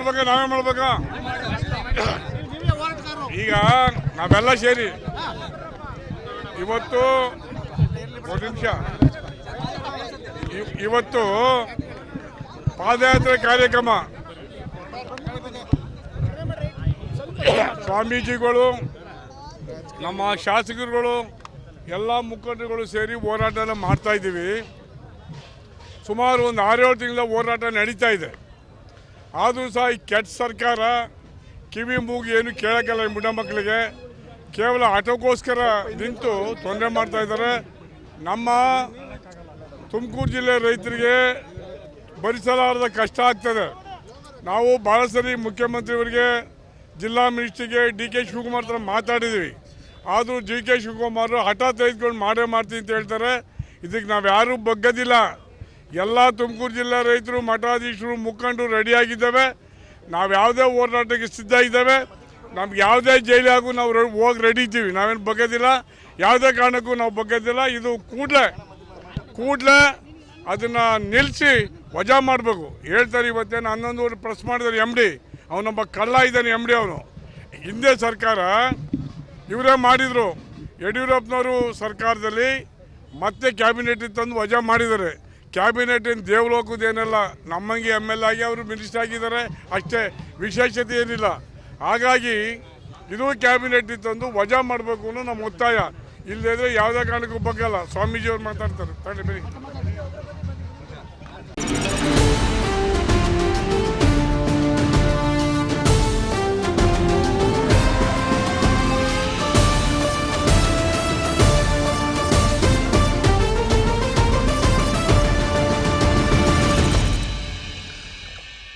ಮಾಡ್ಬೇಕಾ ಈಗ ನಾವೆಲ್ಲ ಸೇರಿ ಇವತ್ತು ಒಂದು ನಿಮಿಷ ಇವತ್ತು ಪಾದಯಾತ್ರೆ ಕಾರ್ಯಕ್ರಮ ಸ್ವಾಮೀಜಿಗಳು ನಮ್ಮ ಶಾಸಕರುಗಳು ಎಲ್ಲ ಮುಖಂಡರುಗಳು ಸೇರಿ ಹೋರಾಟನ ಮಾಡ್ತಾ ಇದ್ದೀವಿ. ಸುಮಾರು ಒಂದು 6-7 ತಿಂಗಳ ಹೋರಾಟ ನಡೀತಾ ಇದೆ. ಆದರೂ ಸಹ ಈ ಕೆಟ್ಟ ಸರ್ಕಾರ ಕಿವಿ ಮೂಗಿ ಏನು ಕೇಳೋಕ್ಕಲ್ಲ. ಈ ಮುಡ್ಡ ಕೇವಲ ಆಟೋಕ್ಕೋಸ್ಕರ ನಿಂತು ತೊಂದರೆ ಮಾಡ್ತಾ ಇದ್ದಾರೆ. ನಮ್ಮ ತುಮಕೂರು ಜಿಲ್ಲೆ ರೈತರಿಗೆ ಭರಿಸಲಾರದ ಕಷ್ಟ ಆಗ್ತದೆ. ನಾವು ಭಾಳ ಸರಿ ಮುಖ್ಯಮಂತ್ರಿಯವರಿಗೆ, ಜಿಲ್ಲಾ ಮಿನಿಸ್ಟ್ರಿಗೆ, DK ಶಿವಕುಮಾರ್ ಹತ್ರ ಮಾತಾಡಿದ್ದೀವಿ. ಆದರೂ DK ಶಿವಕುಮಾರ್ ಹಠಾತ್ ತೆಗೆದುಕೊಂಡು ಮಾಡ್ತೀನಿ ಅಂತ ಹೇಳ್ತಾರೆ. ಇದಕ್ಕೆ ನಾವು ಯಾರೂ ಬಗ್ಗದಿಲ್ಲ. ಎಲ್ಲ ತುಮಕೂರು ಜಿಲ್ಲೆ ರೈತರು, ಮಠಾಧೀಶರು, ಮುಖಂಡರು ರೆಡಿಯಾಗಿದ್ದೇವೆ. ನಾವು ಯಾವುದೇ ಹೋರಾಟಕ್ಕೆ ಸಿದ್ಧ ಇದ್ದೇವೆ. ನಮ್ಗೆ ಯಾವುದೇ ಜೈಲಾಗೂ ನಾವು ಹೋಗಿ ರೆಡಿ ಇದ್ದೀವಿ. ನಾವೇನು ಬಗ್ಗದಿಲ್ಲ, ಯಾವುದೇ ಕಾರಣಕ್ಕೂ ನಾವು ಬಗ್ಗದಿಲ್ಲ. ಇದು ಕೂಡಲೇ ಅದನ್ನು ನಿಲ್ಲಿಸಿ ವಜಾ ಮಾಡಬೇಕು ಹೇಳ್ತಾರೆ. ಇವತ್ತೇನು 11 ಪ್ರೆಸ್ ಮಾಡಿದ್ದಾರೆ. MD ಅವನೊಬ್ಬ ಕಳ್ಳ ಇದ್ದಾನೆ. MD ಅವನು ಹಿಂದೆ ಸರ್ಕಾರ ಇವರೇ ಮಾಡಿದರು. ಯಡಿಯೂರಪ್ಪನವರು ಸರ್ಕಾರದಲ್ಲಿ ಮತ್ತೆ ಕ್ಯಾಬಿನೆಟ್ ತಂದು ವಜಾ ಮಾಡಿದ್ದಾರೆ. ಕ್ಯಾಬಿನೆಟ್ ಏನು ದೇವಲೋಕದೇನಲ್ಲ, ನಮ್ಮಂಗೆ MLA ಆಗಿ ಅವರು ಮಿನಿಸ್ಟರ್ ಆಗಿದ್ದಾರೆ ಅಷ್ಟೇ, ವಿಶೇಷತೆ ಏನಿಲ್ಲ. ಹಾಗಾಗಿ ಇದು ಕ್ಯಾಬಿನೆಟ್ ತಂದು ವಜಾ ಮಾಡಬೇಕು ಅನ್ನೋ ನಮ್ಮ ಒತ್ತಾಯ. ಇಲ್ಲದಿದ್ದರೆ ಯಾವುದೇ ಕಾರಣಕ್ಕೂ ಬಗ್ಗಲ್ಲ. ಸ್ವಾಮೀಜಿಯವ್ರು ಮಾತಾಡ್ತಾರೆ. ತಗೊಳ್ಳಿ ಬನ್ನಿ.